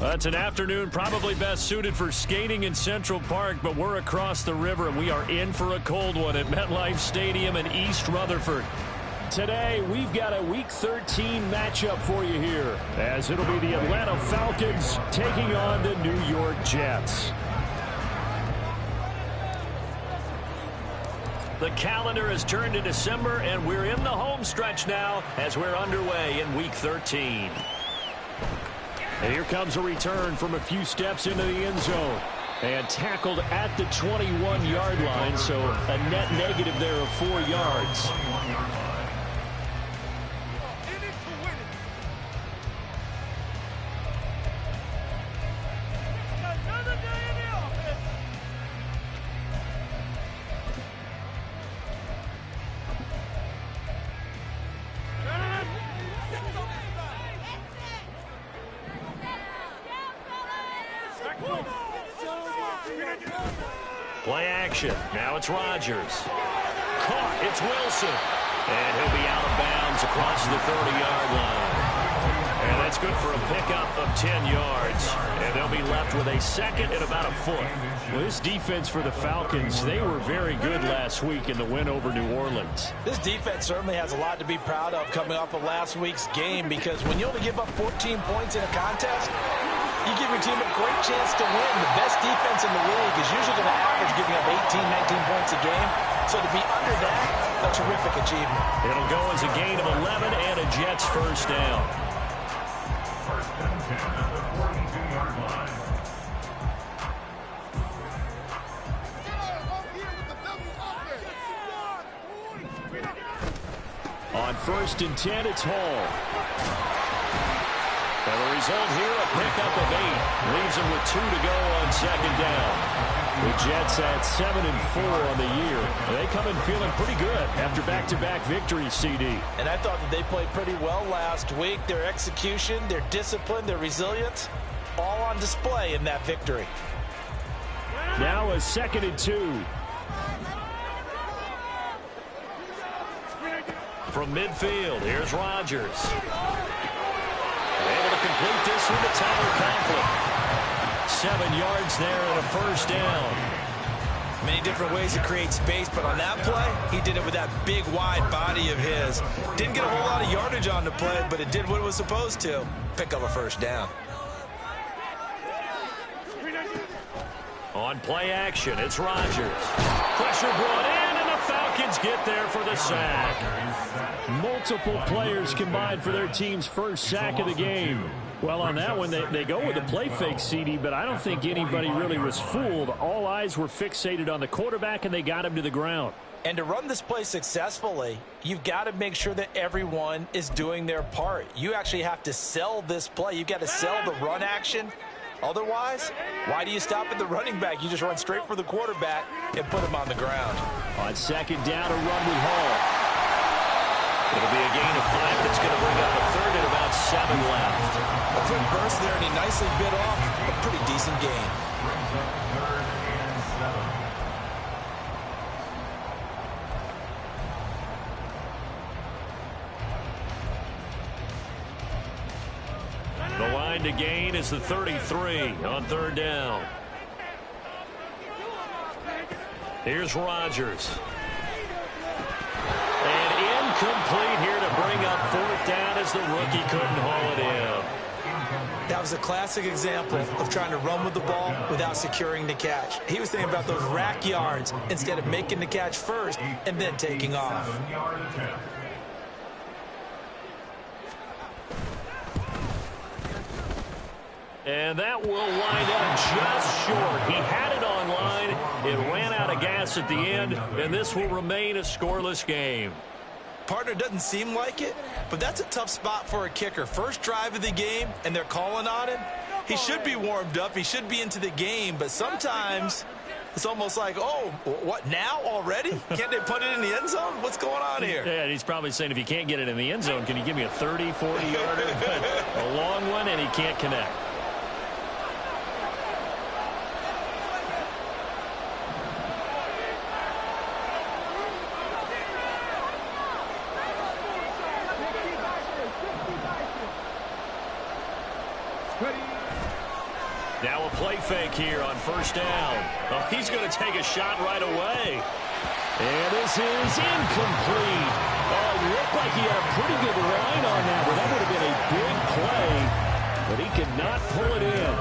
It's an afternoon probably best suited for skating in Central Park, but we're across the river, and we are in for a cold one at MetLife Stadium in East Rutherford. Today, we've got a Week 13 matchup for you here, as it'll be the Atlanta Falcons taking on the New York Jets. The calendar has turned to December, and we're in the home stretch now as we're underway in Week 13. And here comes a return from a few steps into the end zone. And tackled at the 21-yard line, so a net negative there of 4 yards. Play action. Now it's Rodgers. Caught. It's Wilson. And he'll be out of bounds across the 30-yard line. And that's good for a pickup of 10 yards. And they'll be left with a second and about a foot. Well, this defense for the Falcons, they were very good last week in the win over New Orleans. This defense certainly has a lot to be proud of coming off of last week's game, because when you only give up 14 points in a contest, you give your team a great chance to win. The best defense in the league is usually going to average giving up 18, 19 points a game. So to be under that, a terrific achievement. It'll go as a gain of 11 and a Jets first down. On 1st and 10, it's Hall. And the result here, a pickup of 8. Leaves them with 2 to go on second down. The Jets at 7-4 on the year. They come in feeling pretty good after back-to-back victories, CD. And I thought that they played pretty well last week. Their execution, their discipline, their resilience, all on display in that victory. Now a 2nd and 2. From midfield, here's Rodgers. Able to complete this with a Tyler Conklin. 7 yards there and a first down. Many different ways to create space, but on that play, he did it with that big, wide body of his. Didn't get a whole lot of yardage on the play, but it did what it was supposed to. Pick up a first down. On play action, it's Rodgers. Pressure brought in, and the Falcons get there for the sack. Multiple players combined for their team's first sack of the game. Well, on that one, they go with a play fake, CD, but I don't think anybody really was fooled. All eyes were fixated on the quarterback, and they got him to the ground. And to run this play successfully, you've got to make sure that everyone is doing their part. You actually have to sell this play. You've got to sell the run action. Otherwise, why do you stop at the running back? You just run straight for the quarterback and put him on the ground. On second down, a run with Hall. It'll be a gain of 5 that's going to bring up a third and about 7 left. A quick burst there, and he nicely bit off a pretty decent gain. The line to gain is the 33 on 3rd down. Here's Rodgers. And incomplete here to bring up 4th down as the rookie couldn't haul it in. That was a classic example of trying to run with the ball without securing the catch. He was thinking about those rack yards instead of making the catch first and then taking off. And that will wind up just short. He had it on line. It ran out of gas at the end, and this will remain a scoreless game. Partner, doesn't seem like it, but that's a tough spot for a kicker. First drive of the game, and they're calling on him. He should be warmed up. He should be into the game, but sometimes it's almost like, oh, what, now already? Can't they put it in the end zone? What's going on here? Yeah, and he's probably saying, if you can't get it in the end zone, can you give me a 30, 40-yarder? A long one, and he can't connect. Now a play fake here on first down. Oh, he's going to take a shot right away. And this is incomplete. Oh, it looked like he had a pretty good line on that, but that would have been a big play. But he could not pull it in.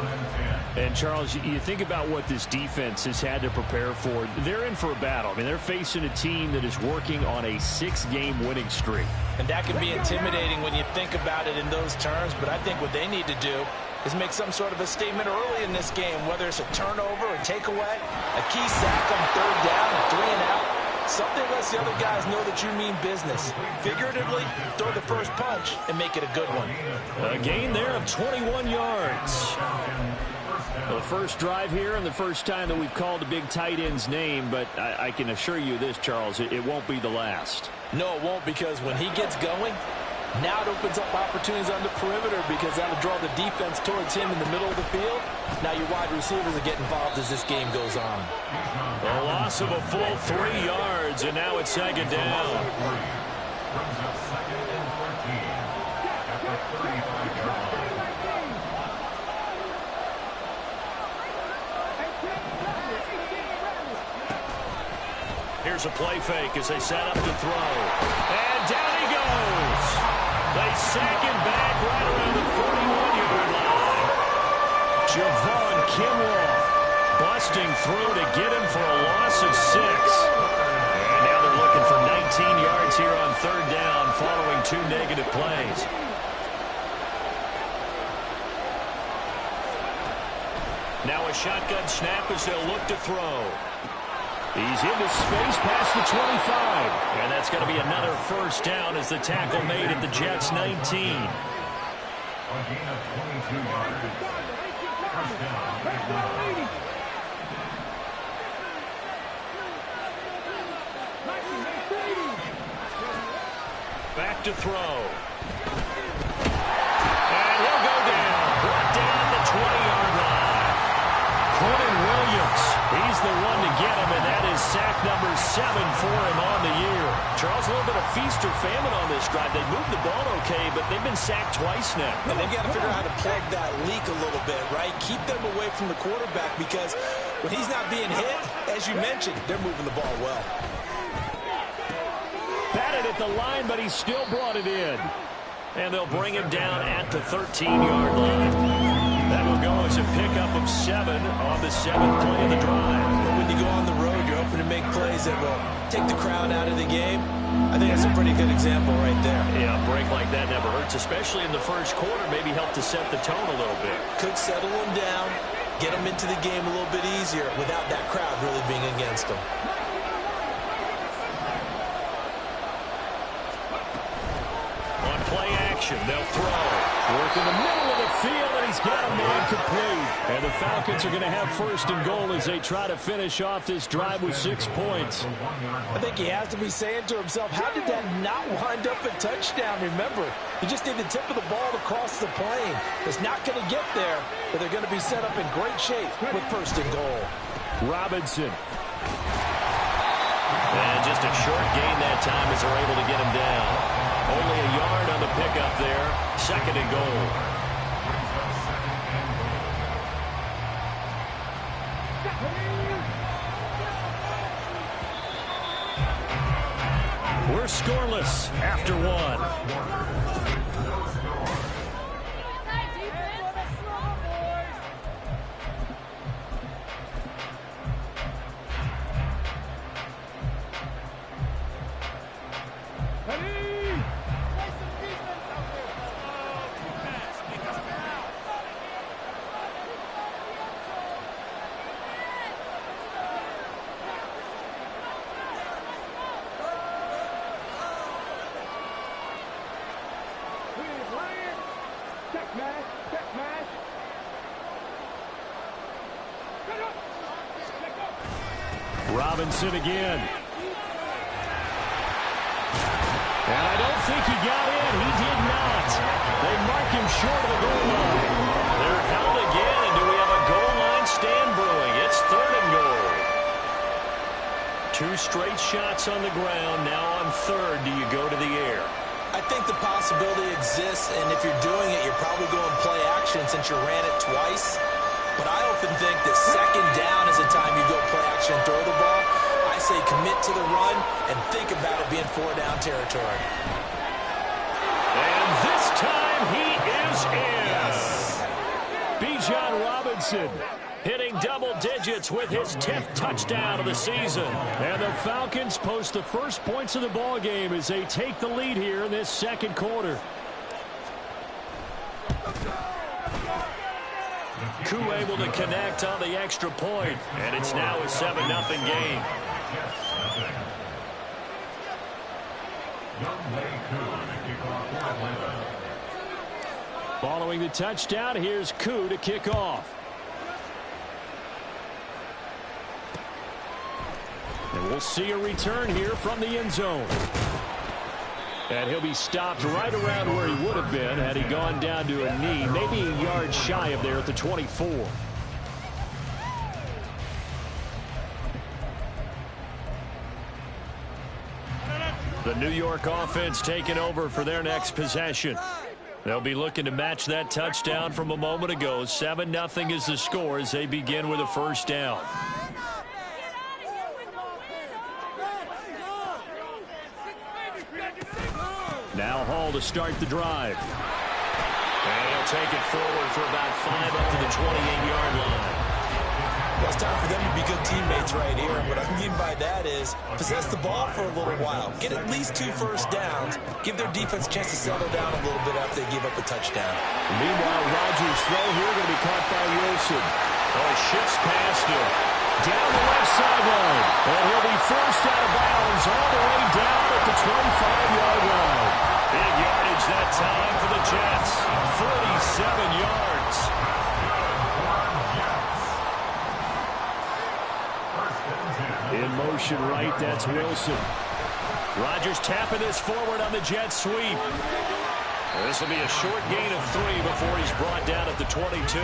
And, Charles, you think about what this defense has had to prepare for. They're in for a battle. I mean, they're facing a team that is working on a 6-game winning streak. And that can be intimidating when you think about it in those terms. But I think what they need to do is make some sort of a statement early in this game, whether it's a turnover, a takeaway, a key sack on third down, a 3-and-out. Something lets the other guys know that you mean business. Figuratively, throw the first punch and make it a good one. A gain there of 21 yards. The first drive here and the first time that we've called a big tight end's name, but I can assure you this, Charles, it won't be the last. No, it won't, because when he gets going, now it opens up opportunities on the perimeter because that'll draw the defense towards him in the middle of the field. Now your wide receivers will get involved as this game goes on. A loss of a full 3 yards, and now it's second down. Here's a play fake as they set up to throw. And down he goes. They sack him back right around the 41-yard line. Javon Kinlaw busting through to get him for a loss of 6. And now they're looking for 19 yards here on third down following 2 negative plays. Now a shotgun snap as they'll look to throw. He's into space past the 25. And that's going to be another first down as the tackle made at the Jets' 19. Back to throw. And he'll go down. Brought down at the 20-yard line. Quentin Williams, he's the one to get him, and that is sack number 7 for him on the year. Charles, a little bit of feast or famine on this drive. They moved the ball okay, but they've been sacked twice now. And they've got to figure out how to plug that leak a little bit, right? Keep them away from the quarterback because when he's not being hit, as you mentioned, they're moving the ball well. Batted at the line, but he still brought it in. And they'll bring him down at the 13-yard line. That will go as a pickup of 7 on the 7th play of the drive. When you go on the road, you're hoping to make plays that will take the crowd out of the game. I think that's a pretty good example right there. Yeah, a break like that never hurts, especially in the first quarter. Maybe help to set the tone a little bit. Could settle them down, get them into the game a little bit easier without that crowd really being against them. On play action, they'll throw. Work in the middle of the field, and he's got a man complete. And the Falcons are going to have first and goal as they try to finish off this drive with 6 points. I think he has to be saying to himself, how did that not wind up a touchdown? Remember, you just need the tip of the ball to cross the plane. It's not going to get there, but they're going to be set up in great shape with first and goal. Robinson. And just a short gain that time as they're able to get him down. Only a yard on the pickup there. Second and goal. We're scoreless after 1. Robinson again. And I don't think he got in. He did not. They mark him short of the goal line. They're held again, and do we have a goal line stand brewing? It's third and goal. 2 straight shots on the ground. Now on third, do you go to the air? I think the possibility exists, and if you're doing it, you're probably going play action since you ran it twice. But I often think that second down is a time you go play action and throw the ball. I say commit to the run and think about it being 4-down territory. And this time he is in. Yes. Bijan Robinson hitting double digits with his 10th touchdown of the season. And the Falcons post the first points of the ball game as they take the lead here in this second quarter. Koo able to connect on the extra point, and it's now a 7-0 game. Following the touchdown, here's Koo to kick off. And we'll see a return here from the end zone. And he'll be stopped right around where he would have been had he gone down to a knee, maybe a yard shy of there at the 24. The New York offense taking over for their next possession. They'll be looking to match that touchdown from a moment ago. 7-0 is the score as they begin with a first down. Now Hall to start the drive. And he'll take it forward for about 5 up to the 28-yard line. Well, it's time for them to be good teammates right here. And what I mean by that is possess the ball for a little while. Get at least 2 first downs. Give their defense a chance to settle down a little bit after they give up a touchdown. Meanwhile, Rodgers' throw here going to be caught by Wilson. Oh, he shifts past him. Down the left sideline. And he'll be forced out of bounds all the way down at the 25-yard line. Big yardage that time for the Jets. 47 yards. In motion right, that's Wilson. Rodgers tapping this forward on the jet sweep. This will be a short gain of 3 before he's brought down at the 22.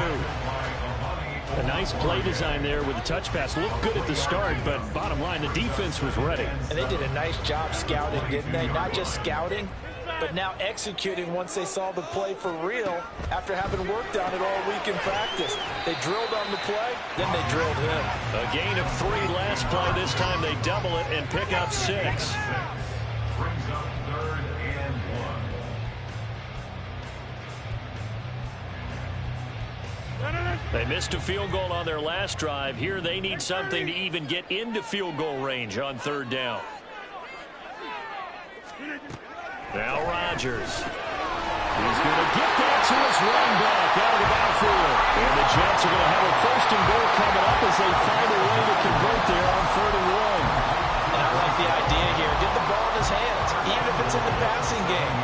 A nice play design there with the touch pass. Looked good at the start, but bottom line, the defense was ready. And they did a nice job scouting, didn't they? Not just scouting, but now executing once they saw the play for real after having worked on it all week in practice. They drilled on the play, then they drilled him. A gain of 3 last play. This time they double it and pick up 6. They missed a field goal on their last drive. Here they need something to even get into field goal range on 3rd down. Now Rodgers. He's going to get that to his running back out of the backfield. And the Jets are going to have a 1st and goal coming up as they find a way to convert there on 3rd and 1. And I like the idea here. Get the ball in his hands, even if it's in the passing game.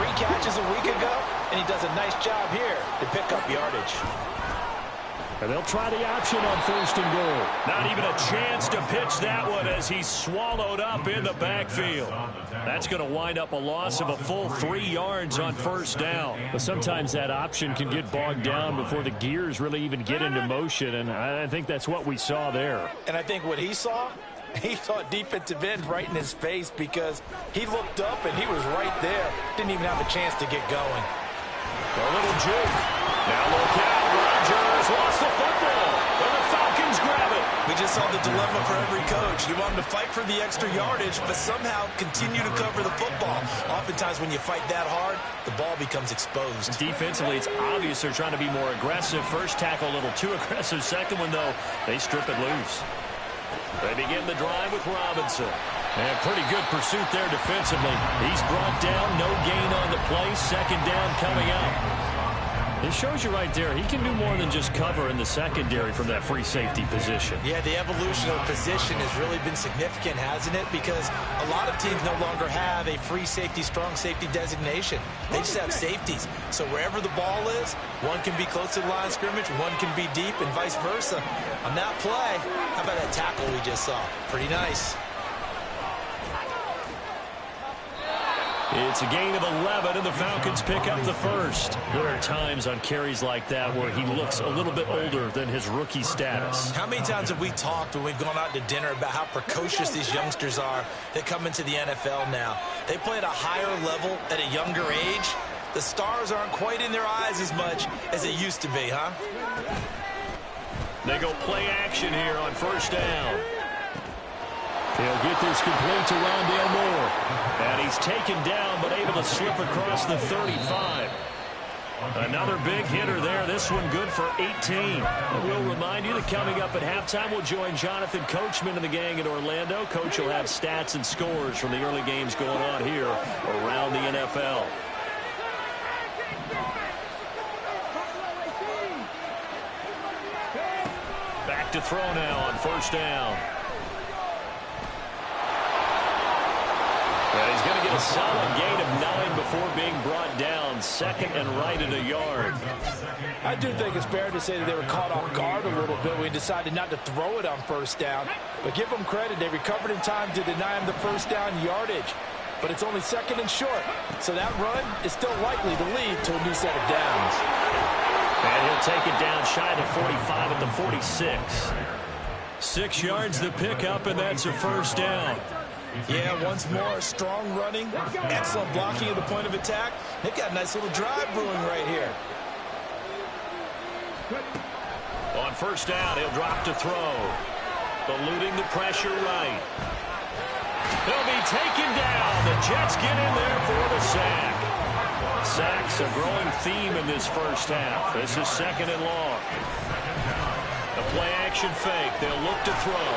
3 catches a week ago, and he does a nice job here to pick up yardage. And they'll try the option on 1st and goal. Not even a chance to pitch that one as he's swallowed up in the backfield. That's going to wind up a loss of a full 3 yards on 1st down. But sometimes that option can get bogged down before the gears really even get into motion, and I think that's what we saw there. And I think what he saw defensive end right in his face because he looked up and he was right there. Didn't even have a chance to get going. A little juke. Now look out. Rodgers lost the football. And the Falcons grab it. We just saw the dilemma for every coach. You want him to fight for the extra yardage, but somehow continue to cover the football. Oftentimes when you fight that hard, the ball becomes exposed. Defensively, it's obvious they're trying to be more aggressive. First tackle a little too aggressive. Second one, though, they strip it loose. They begin the drive with Robinson. And pretty good pursuit there defensively. He's brought down, no gain on the play. 2nd down coming up. It shows you right there, he can do more than just cover in the secondary from that free safety position. Yeah, the evolution of position has really been significant, hasn't it? Because a lot of teams no longer have a free safety, strong safety designation. They just have safeties. So wherever the ball is, one can be close to the line of scrimmage, one can be deep, and vice versa. On that play, how about that tackle we just saw? Pretty nice. It's a gain of 11, and the Falcons pick up the 1st. There are times on carries like that where he looks a little bit older than his rookie status. How many times have we talked when we've gone out to dinner about how precocious these youngsters are that come into the NFL now? They play at a higher level at a younger age. The stars aren't quite in their eyes as much as they used to be, huh? They go play action here on first down. He'll get this complete to Rondale Moore. And he's taken down but able to slip across the 35. Another big hitter there. This one good for 18. And we'll remind you that coming up at halftime, we'll join Jonathan Coachman and the gang in Orlando. Coach will have stats and scores from the early games going on here around the NFL. Back to throw now on first down. And he's going to get a solid gain of 9 before being brought down. Second and right at a yard. I do think it's fair to say that they were caught off guard a little bit. We decided not to throw it on first down. But give them credit. They recovered in time to deny him the first down yardage. But it's only second and short. So that run is still likely to lead to a new set of downs. And he'll take it down shy of the 45 at the 46. 6 yards the pickup, and that's a first down. Yeah, once more, strong running, excellent blocking at the point of attack. They've got a nice little drive brewing right here. On first down, he'll drop to throw. Eluding the pressure right. He'll be taken down. The Jets get in there for the sack. Sacks a growing theme in this first half. This is second and long. A play-action fake. They'll look to throw.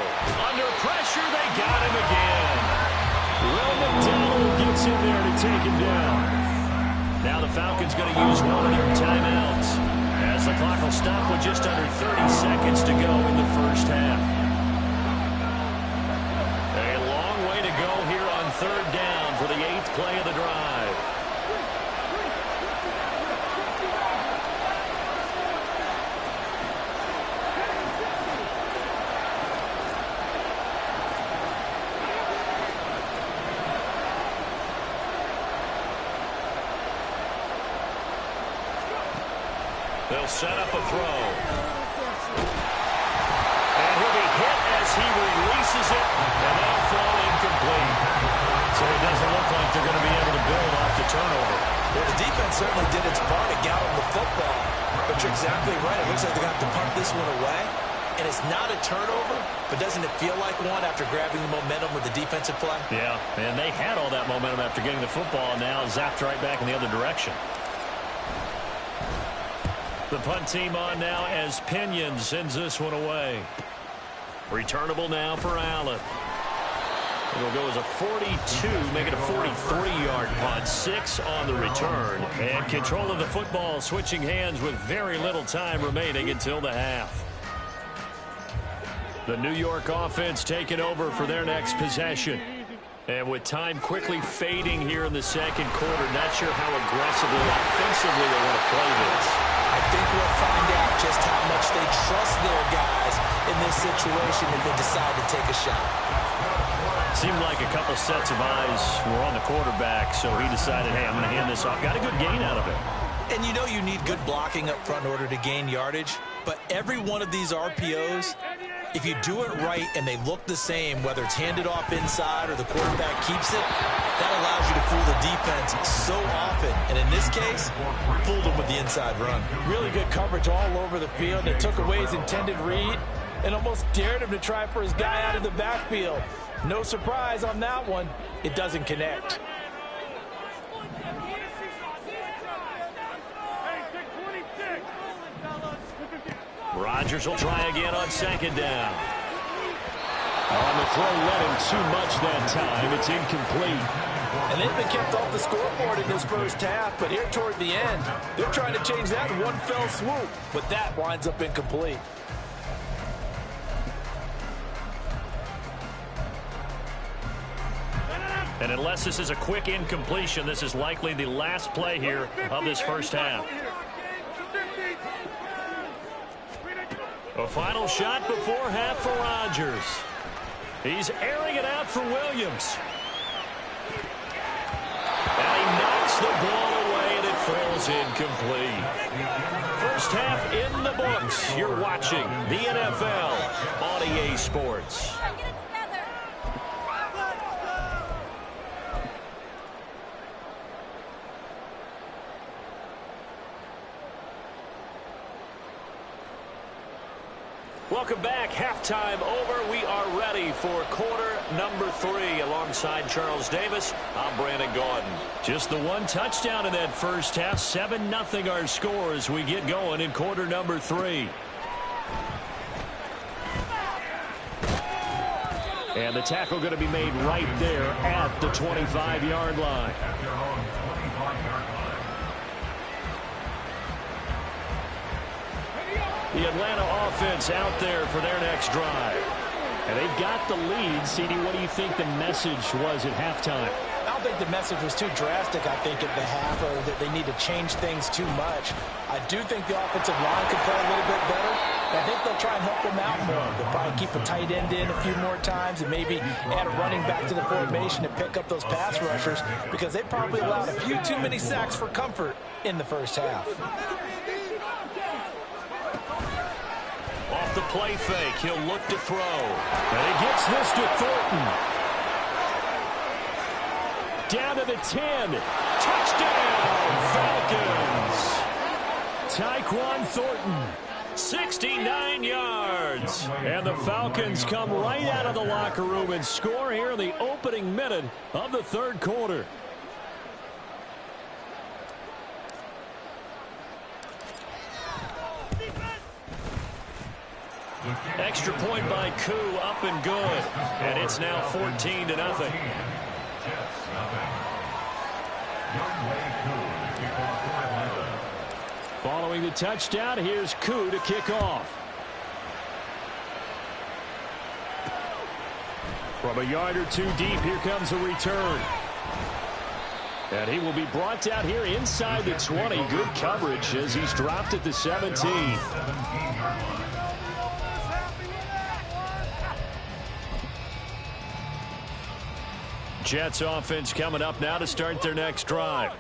Under pressure, they got him again. Will McDonald gets in there to take him down. Now the Falcons going to use one of their timeouts, as the clock will stop with just under 30 seconds to go in the first half. A long way to go here on third down for the 8th play of the drive. They'll set up a throw. And he'll be hit as he releases it, and that'll fall incomplete. So it doesn't look like they're going to be able to build off the turnover. Well, the defense certainly did its part to get him the football. But you're exactly right. It looks like they're going to have to punt this one away. And it's not a turnover, but doesn't it feel like one after grabbing the momentum with the defensive play? Yeah, and they had all that momentum after getting the football, and now zapped right back in the other direction. The punt team on now as Pinion sends this one away. Returnable now for Allen. It'll go as a 42, make it a 43-yard punt. 6 on the return. And control of the football switching hands with very little time remaining until the half. The New York offense taking over for their next possession. And with time quickly fading here in the second quarter, not sure how aggressively, offensively they want to play this. I think we'll find out just how much they trust their guys in this situation if they decide to take a shot. Seemed like a couple sets of eyes were on the quarterback, so he decided, hey, I'm going to hand this off. Got a good gain out of it. And you know you need good blocking up front in order to gain yardage, but every one of these RPOs, if you do it right and they look the same, whether it's handed off inside or the quarterback keeps it, that allows you to fool the defense so often. And in this case, fooled them with the inside run. Really good coverage all over the field. It took away his intended read and almost dared him to try for his guy out of the backfield. No surprise on that one. It doesn't connect. Rodgers will try again on second down. On the throw, led him too much that time. It's incomplete. And they've been kept off the scoreboard in this first half, but here toward the end, they're trying to change that in one fell swoop, but that winds up incomplete. And unless this is a quick incompletion, this is likely the last play here of this first half. A final shot before half for Rodgers. He's airing it out for Williams. And he knocks the ball away, and it falls incomplete. First half in the books. You're watching the NFL on EA Sports. Welcome back. Halftime over. We are ready for quarter number 3. Alongside Charles Davis, I'm Brandon Gaudin. Just the one touchdown in that first half. 7-0 our score as we get going in quarter number 3. And the tackle going to be made right there at the 25-yard line. The Atlanta offense out there for their next drive. And they've got the lead. CD, what do you think the message was at halftime? I don't think the message was too drastic, I think, at the half, or that they need to change things too much. I do think the offensive line could play a little bit better. I think they'll try and help them out more. They'll probably keep a tight end in a few more times and maybe add a running back to the formation to pick up those pass rushers, because they probably allowed a few too many sacks for comfort in the first half. Off the play fake, he'll look to throw. And he gets this to Thornton. Down to the 10. Touchdown, Falcons. Tyquan Thornton, 69 yards. And the Falcons come right out of the locker room and score here in the opening minute of the third quarter. Extra point by Koo, up and good. And it's now 14-0. Following the touchdown, here's Koo to kick off. From a yard or two deep, here comes a return. And he will be brought down here inside the 20. Good coverage as he's dropped at the 17. Jets offense coming up now to start their next drive.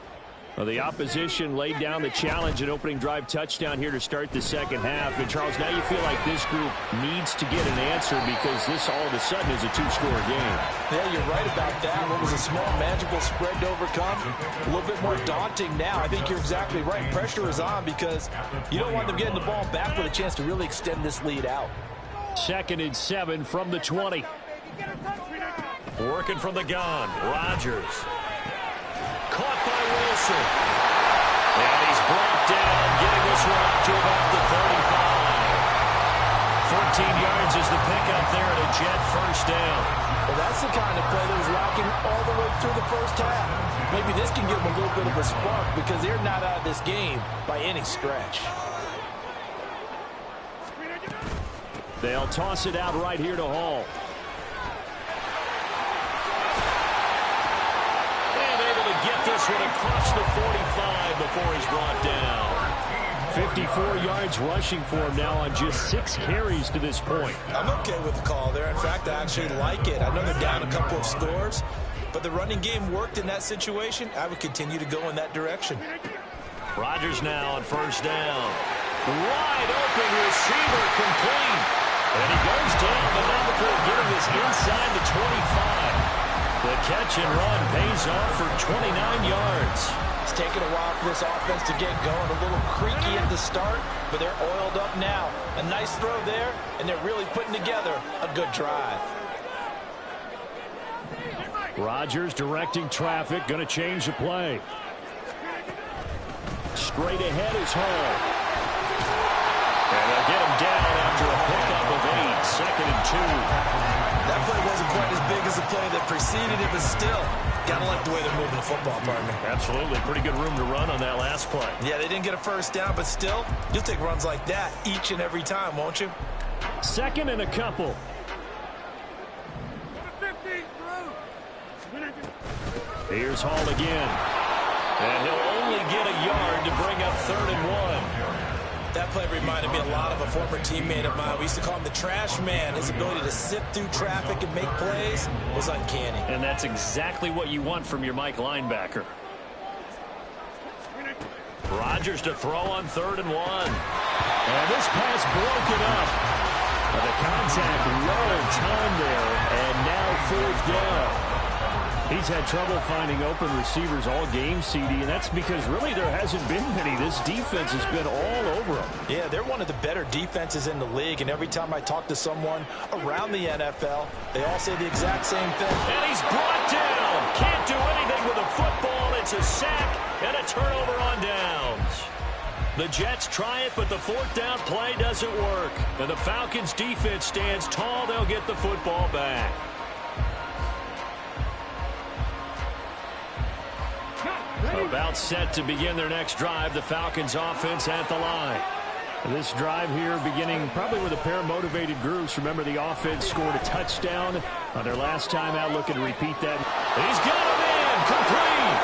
Well, the opposition laid down the challenge and opening drive touchdown here to start the second half. And, Charles, now you feel like this group needs to get an answer because this all of a sudden is a two-score game. Yeah, you're right about that. What was a small, manageable spread to overcome, a little bit more daunting now. I think you're exactly right. Pressure is on because you don't want them getting the ball back with a chance to really extend this lead out. 2nd and 7 from the 20. Working from the gun, Rodgers. Caught by Wilson. And he's brought down, getting this one up to about the 35. 14 yards is the pickup there at a Jet first down. Well, that's the kind of play that was lacking all the way through the first half. Maybe this can give them a little bit of a spark because they're not out of this game by any stretch. They'll toss it out right here to Hall. Get this one across the 45 before he's brought down. 54 yards rushing for him now on just 6 carries to this point. I'm okay with the call there. In fact, I actually like it. I know they're down a couple of scores, but the running game worked in that situation. I would continue to go in that direction. Rodgers now on first down. Wide open receiver complete. And he goes down, but now before getting this inside the 25. The catch and run pays off for 29 yards. It's taken a while for this offense to get going. A little creaky at the start, but they're oiled up now. A nice throw there, and they're really putting together a good drive. Rodgers directing traffic, going to change the play. Straight ahead is Hall. And they'll get him down after a pickup of 8, 2nd and 2. That play wasn't quite as big as the play that preceded it, but still, gotta like the way they're moving the football, partner. Absolutely. Pretty good room to run on that last play. Yeah, they didn't get a first down, but still, you'll take runs like that each and every time, won't you? 2nd and a couple. Here's Hall again. And he'll only get a yard to bring up 3rd and 1. That play reminded me a lot of a former teammate of mine. We used to call him the trash man. His ability to sift through traffic and make plays was uncanny. And that's exactly what you want from your Mike linebacker. Rodgers to throw on 3rd and 1. And this pass broken up. The contact, well timed there, and now 4th down. He's had trouble finding open receivers all game, CD, and that's because really there hasn't been many. This defense has been all over him. Yeah, they're one of the better defenses in the league, and every time I talk to someone around the NFL, they all say the exact same thing. And he's brought down. Can't do anything with a football. It's a sack and a turnover on downs. The Jets try it, but the fourth down play doesn't work. And the Falcons' defense stands tall. They'll get the football back. About set to begin their next drive. The Falcons offense at the line. This drive here beginning probably with a pair of motivated groups. Remember, the offense scored a touchdown on their last time out, looking to repeat that. He's got him in. Complete.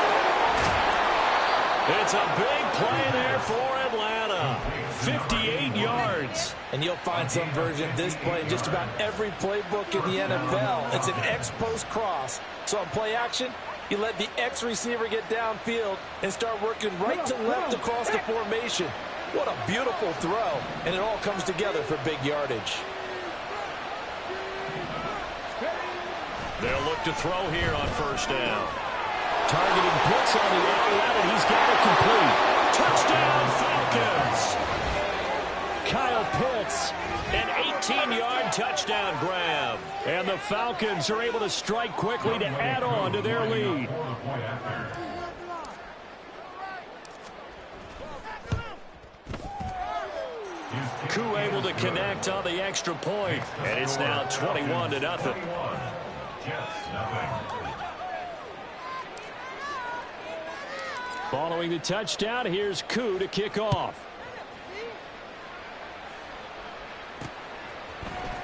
It's a big play there for Atlanta. 58 yards. And you'll find some version of this play in just about every playbook in the NFL. It's an X-post cross. So on play action, you let the X receiver get downfield and start working right to left across the formation. What a beautiful throw, and it all comes together for big yardage. They'll look to throw here on first down. Targeting blitz on the out route, and he's got it complete. Touchdown, Falcons! Kyle Pitts, an 18-yard touchdown grab. And the Falcons are able to strike quickly to add on to their lead. Koo able to connect on the extra point, and it's now 21-0. Following the touchdown, here's Koo to kick off.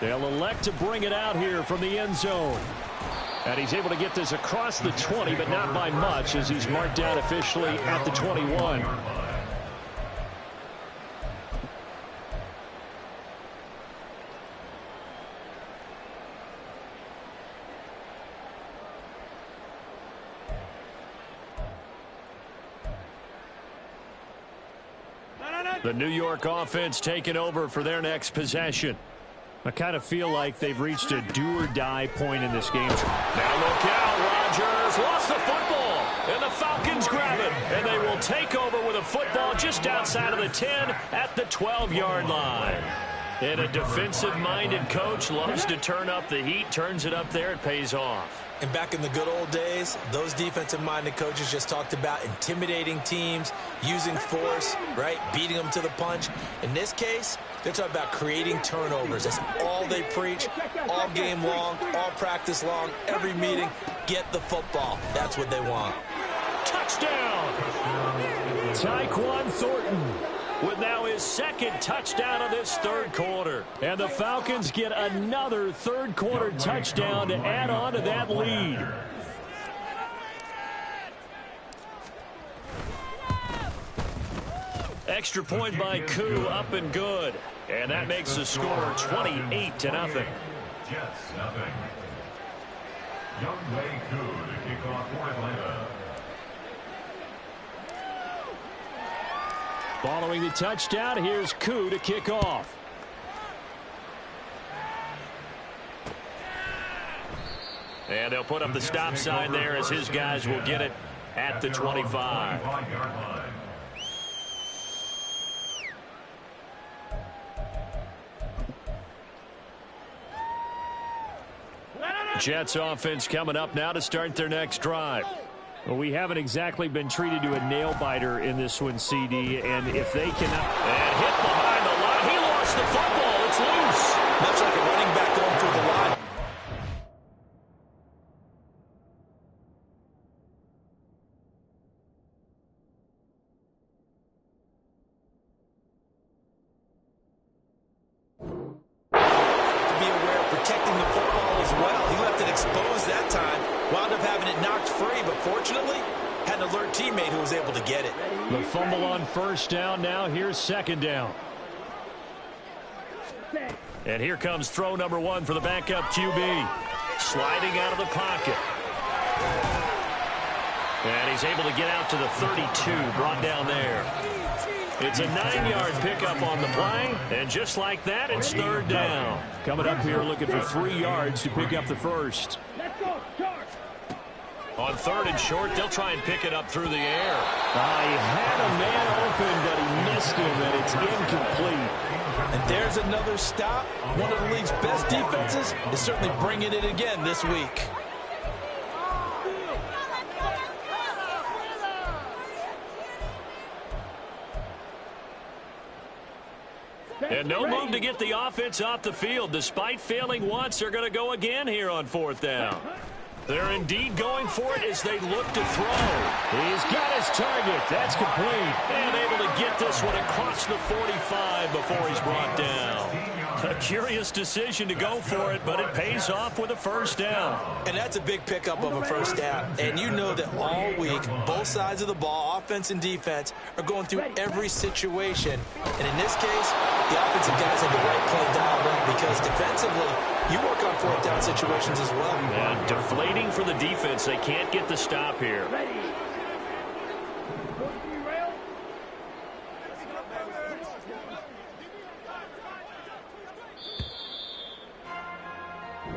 They'll elect to bring it out here from the end zone. And he's able to get this across the 20, but not by much, as he's marked down officially at the 21. The New York offense taking over for their next possession. I kind of feel like they've reached a do-or-die point in this game. Now look out, Rodgers lost the football, and the Falcons grab it, and they will take over with a football just outside of the 10 at the 12-yard line. And a defensive-minded coach loves to turn up the heat, turns it up there, it pays off. And back in the good old days, those defensive-minded coaches just talked about intimidating teams, using force, right, beating them to the punch. In this case, they're talking about creating turnovers. That's all they preach, all game long, all practice long, every meeting. Get the football. That's what they want. Touchdown! Tyquan Thornton with now his second touchdown of this third quarter. And the Falcons get another third quarter touchdown to add on to that lead. Extra point by Koo, up and good. And that makes the score 28-0. Jets, nothing. Younghoe Koo to kick off for Atlanta. Following the touchdown, here's Koo to kick off. And they'll put up the stop sign there as his guys will get it at the 25. Jets offense coming up now to start their next drive. Well, we haven't exactly been treated to a nail-biter in this one, CD, and if they cannot... And hit behind the line. He lost the football. It's loose. Much like a running back going through the line. To be aware of protecting the football as well. He left it exposed that time. Wound up having it knocked free, but fortunately, had an alert teammate who was able to get it. The fumble on first down. Now here's second down. And here comes throw number one for the backup QB. Sliding out of the pocket. And he's able to get out to the 32, brought down there. It's a 9-yard pickup on the play, and just like that, it's third down. Coming up here looking for 3 yards to pick up the first. On 3rd and short, they'll try and pick it up through the air. He had a man open, but he missed him, and it's incomplete. And there's another stop. One of the league's best defenses is certainly bringing it again this week. And no move to get the offense off the field. Despite failing once, they're going to go again here on 4th down. They're indeed going for it as they look to throw. He's got his target. That's complete. And able to get this one across the 45 before he's brought down. A curious decision to go for it, but it pays off with a 1st down. And that's a big pickup of a 1st down. And you know that all week, both sides of the ball, offense and defense, are going through every situation. And in this case, the offensive guys have the right play dialed up because defensively, you work on 4th down situations as well. And deflating for the defense. They can't get the stop here.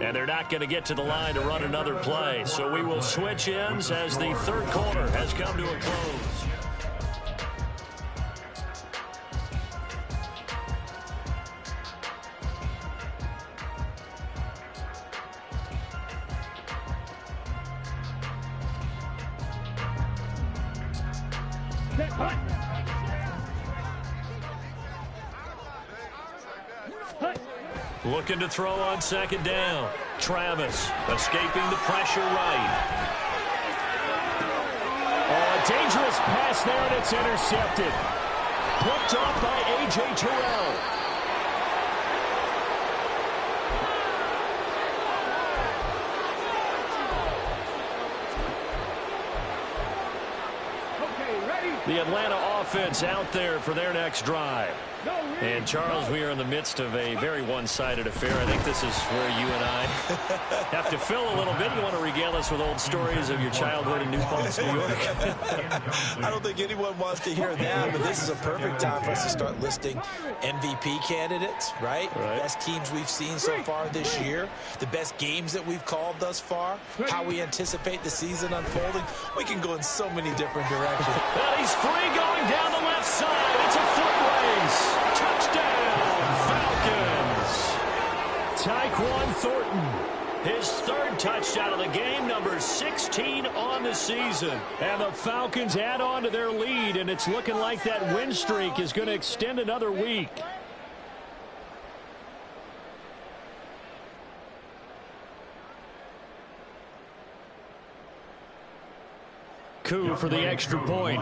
And they're not going to get to the line to run another play. So we will switch ends as the 3rd quarter has come to a close. Looking to throw on 2nd down. Travis escaping the pressure right. Oh, a dangerous pass there, and it's intercepted. Picked off by A.J. Terrell. The Atlanta offense out there for their next drive. And, Charles, we are in the midst of a very one-sided affair. I think this is where you and I have to fill a little bit. You want to regale us with old stories of your childhood in New Paltz, New York? I don't think anyone wants to hear that, but this is a perfect time for us to start listing MVP candidates, right? Best teams we've seen so far this year, the best games that we've called thus far, how we anticipate the season unfolding. We can go in so many different directions. And he's free going down the left side. It's a foot race. Touchdown, Falcons. Tyquan Thornton. His 3rd touchdown of the game, number 16 on the season. And the Falcons add on to their lead, and it's looking like that win streak is going to extend another week. Coup for the extra point.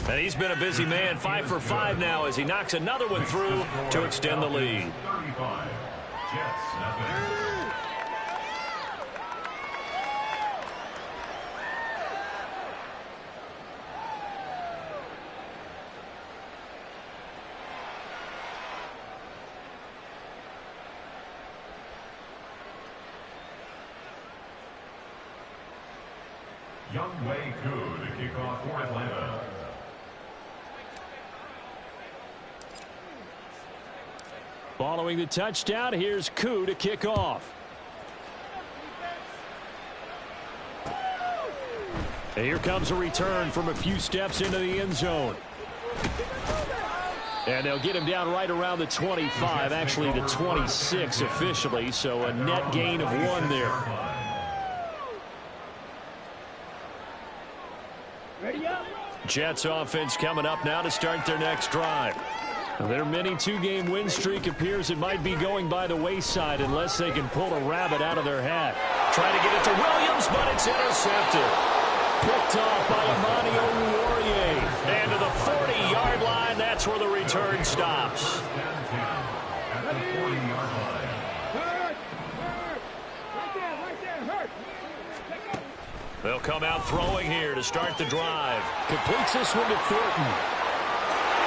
And he's been a busy man, 5 for 5 now as he knocks another one through to extend the lead. 35. Jets, nothing. Youngway Koo to kick off for Atlanta. Following the touchdown, here's Koo to kick off. And here comes a return from a few steps into the end zone. And they'll get him down right around the 25, actually the 26 officially, so a net gain of 1 there. Jets offense coming up now to start their next drive. Their mini 2-game win streak appears it might be going by the wayside unless they can pull a rabbit out of their hat. Trying to get it to Williams, but it's intercepted. Picked off by Amani Oruwariye. And to the 40-yard line, that's where the return stops. At the 40-yard line. They'll come out throwing here to start the drive. Completes this one to Thornton.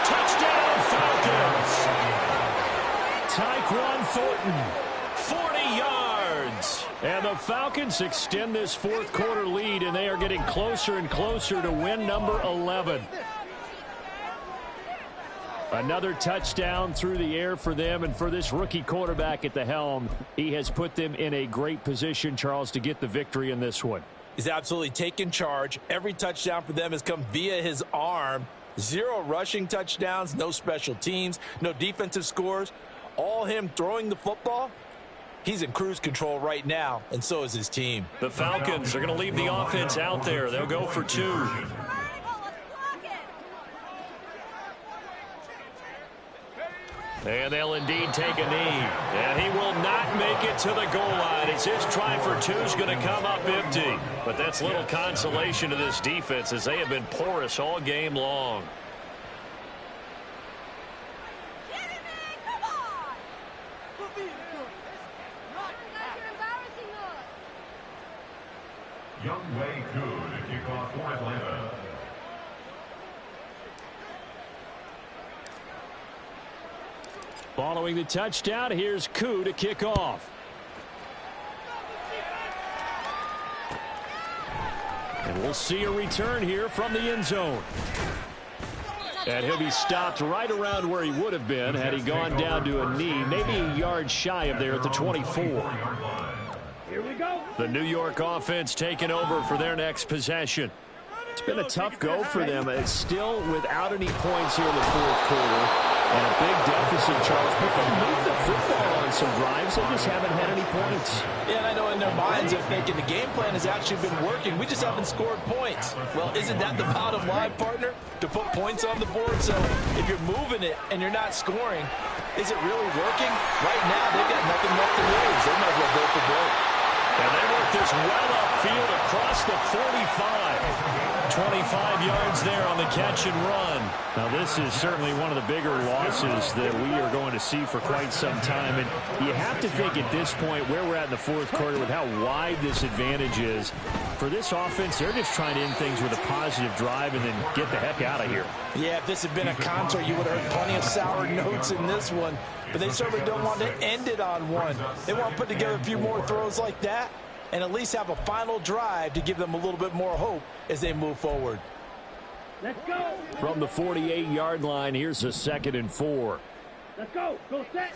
Touchdown, Falcons! Tyquan Thornton. 40 yards. And the Falcons extend this 4th quarter lead, and they are getting closer and closer to win number 11. Another touchdown through the air for them, and for this rookie quarterback at the helm, he has put them in a great position, Charles, to get the victory in this one. He's absolutely taken charge. Every touchdown for them has come via his arm. 0 rushing touchdowns, no special teams, no defensive scores. All him throwing the football. He's in cruise control right now, and so is his team. The Falcons are going to leave the offense out there. They'll go for 2. And they'll indeed take a knee. And he will not make it to the goal line as his try for 2 is going to come up empty. But that's little consolation to this defense as they have been porous all game long. Young Wei Koo to kick off for Atlanta. Following the touchdown, here's Koo to kick off. And we'll see a return here from the end zone. And he'll be stopped right around where he would have been had he gone down to a knee, maybe a yard shy of there at the 24. Here we go. The New York offense taking over for their next possession. It's been a tough go for them. It's still without any points here in the fourth quarter. And a big deficit, Charles. But they moved the football on some drives. They just haven't had any points. Yeah, and I know in their minds they're thinking the game plan has actually been working. We just haven't scored points. Well, isn't that the bottom line, partner? To put points on the board. So if you're moving it and you're not scoring, is it really working? Right now, they've got nothing left to lose. They might as well go for broke. And they work this well upfield across the 45. 25 yards there on the catch and run. Now, this is certainly one of the bigger losses that we are going to see for quite some time. And you have to think at this point where we're at in the fourth quarter with how wide this advantage is. For this offense, they're just trying to end things with a positive drive and then get the heck out of here. Yeah, if this had been a concert, you would have heard plenty of sour notes in this one. But they certainly don't want to end it on one. They want to put together a few more throws like that and at least have a final drive to give them a little bit more hope as they move forward. Let's go. From the 48-yard line, here's a 2nd and 4. Let's go. Go set.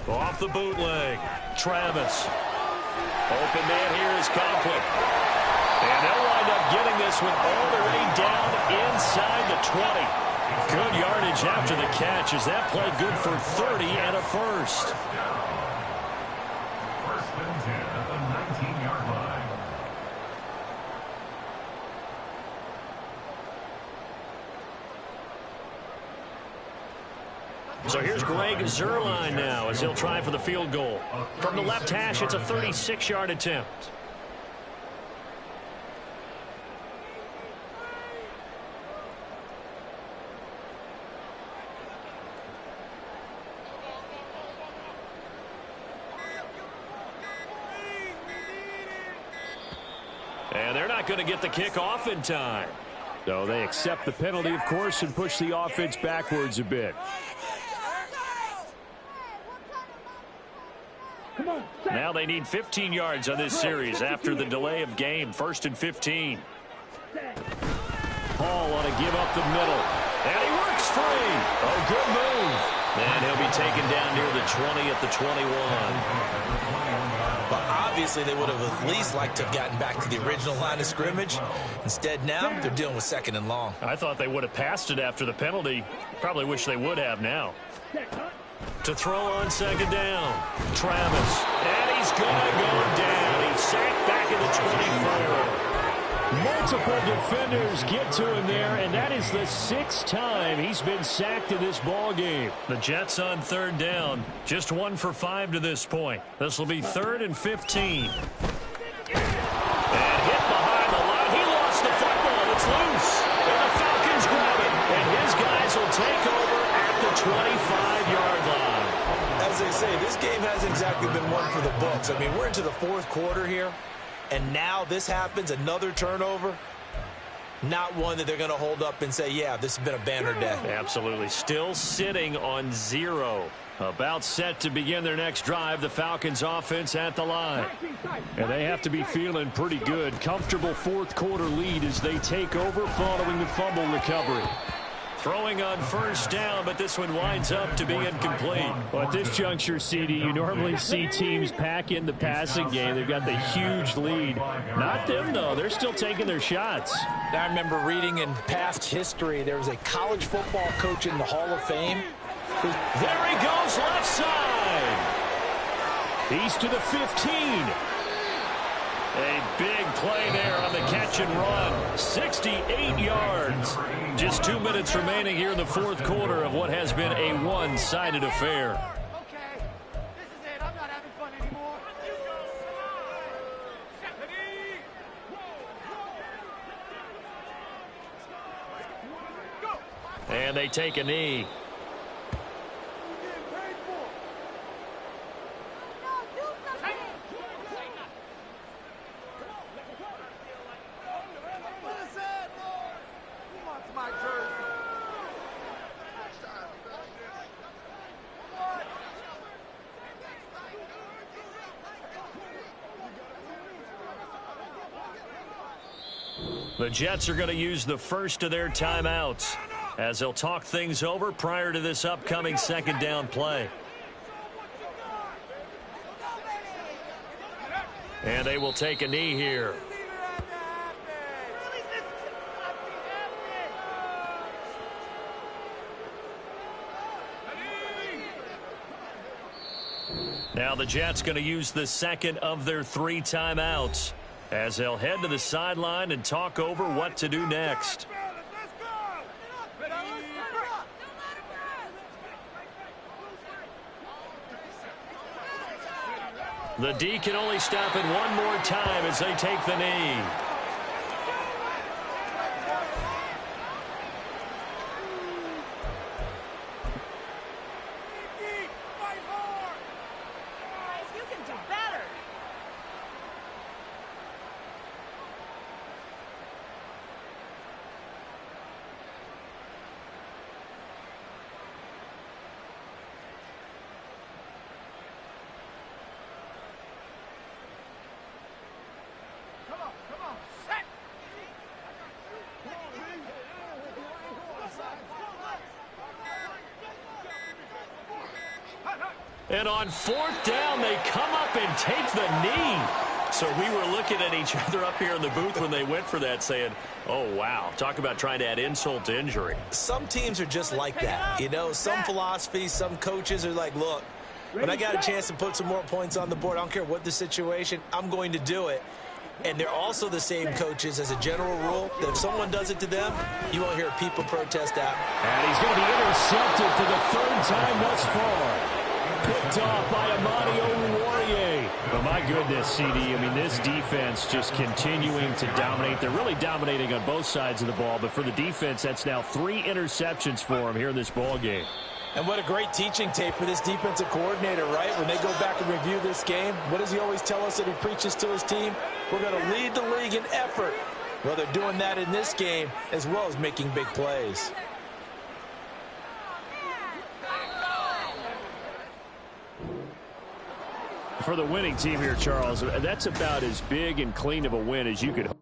Off the bootleg, Travis. Open man here is Conklin. And they'll wind up getting this one all the way down inside the 20. Good yardage after the catch as that play good for 30 and a first. First and 10 at the 19-yard line. So here's Greg Zuerlein now as he'll try for the field goal. From the left hash, it's a 36-yard attempt. And they're not going to get the kick off in time. So they accept the penalty, of course, and push the offense backwards a bit. Come on. Set. Now they need 15 yards on this series after the delay of game. 1st and 15. Paul want to give up the middle. And he works free. Oh, good move. And he'll be taken down near the 20 at the 21. But obviously they would have at least liked to have gotten back to the original line of scrimmage. Instead now they're dealing with 2nd and long. I thought they would have passed it after the penalty. Probably wish they would have now. To throw on 2nd down, Travis. And he's going to go down. He's sacked back at the 24. Multiple defenders get to him there, and that is the 6th time he's been sacked in this ball game. The Jets on 3rd down, just 1 for 5 to this point. This will be 3rd and 15. And hit behind the line. He lost the football. It's loose. And the Falcons grab it. And his guys will take over at the 25-yard line. As they say, this game hasn't exactly been one for the books. I mean, we're into the 4th quarter here. And now this happens, another turnover. Not one that they're going to hold up and say, yeah, this has been a banner day. Absolutely. Still sitting on 0. About set to begin their next drive, the Falcons offense at the line. And they have to be feeling pretty good. Comfortable 4th quarter lead as they take over following the fumble recovery. Throwing on first down, but this one winds up to be incomplete. Well, at this juncture, CD, you normally see teams pack in the passing game. They've got the huge lead. Not them, though. They're still taking their shots. I remember reading in past history, there was a college football coach in the Hall of Fame. There he goes, left side. He's to the 15. A big play there on the catch and run. 68 yards. Just 2 minutes remaining here in the fourth quarter of what has been a one-sided affair. Okay, this is it. I'm not having fun anymore. And they take a knee. The Jets are going to use the first of their timeouts as they'll talk things over prior to this upcoming second down play. And they will take a knee here. Now the Jets going to use the second of their 3 timeouts as they'll head to the sideline and talk over what to do next. The D can only stop it one more time as they take the knee. You can do better. Come on, set. And on fourth down, they come up and take the knee. So we were looking at each other up here in the booth when they went for that saying, oh, wow, talk about trying to add insult to injury. Some teams are just like that. You know, some philosophies, some coaches are like, look, when I got a chance to put some more points on the board, I don't care what the situation, I'm going to do it. And they're also the same coaches as a general rule that if someone does it to them, you won't hear people protest that. And he's going to be intercepted for the 3rd time thus far. Picked off by Amani Oruwariye. But my goodness, CD, I mean, this defense just continuing to dominate. They're really dominating on both sides of the ball. But for the defense, that's now 3 interceptions for them here in this ball game. And what a great teaching tape for this defensive coordinator, right? When they go back and review this game, what does he always tell us that he preaches to his team? We're going to lead the league in effort. Well, they're doing that in this game as well as making big plays. For the winning team here, Charles, that's about as big and clean of a win as you could hope.